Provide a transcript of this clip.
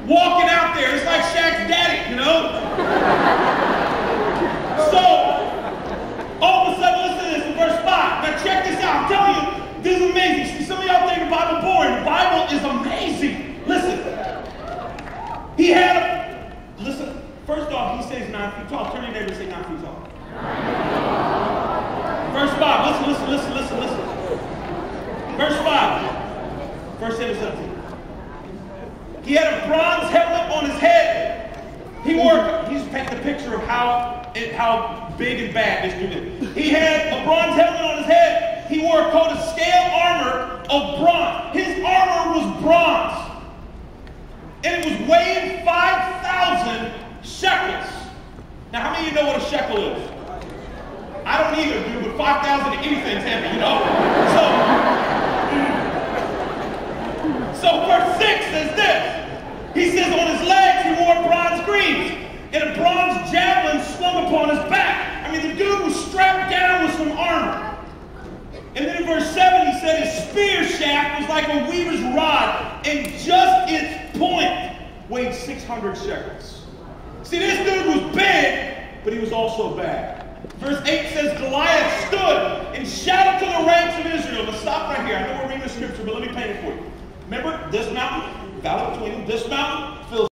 walking out there. It's like Shaq's daddy, you know? So, all of a sudden, listen to this in verse 5. Now check this out. I'm telling you, this is amazing. See, some of y'all think the Bible boring. The Bible is amazing. Listen. He had a, listen, first off, he says 9 feet tall. Turn to your neighbor and say 9 feet tall. Verse 5. Listen. Verse 5. Verse 7 17. He had a bronze helmet on his head. He's painting a picture of how big and bad this dude is. He had a bronze helmet on his head. He wore a coat of scale armor of bronze. His armor was bronze. And it was weighing 5,000 shekels. Now, how many of you know what a shekel is? I don't either, dude, but 5,000 to anything's heavy, you know? So verse 6 says this. He says on his legs he wore bronze greaves, and a bronze javelin slung upon his back. I mean, the dude was strapped down with some armor. And then in verse 7 he said his spear shaft was like a weaver's rod, and just its point weighed 600 shekels. See, this dude was big, but he was also bad. Verse 8 says Goliath stood and shouted to the ranks of Israel. Let's stop right here. I know we're reading the scripture, but let me paint it for you. Remember, this mountain, valley between them, this mountain fills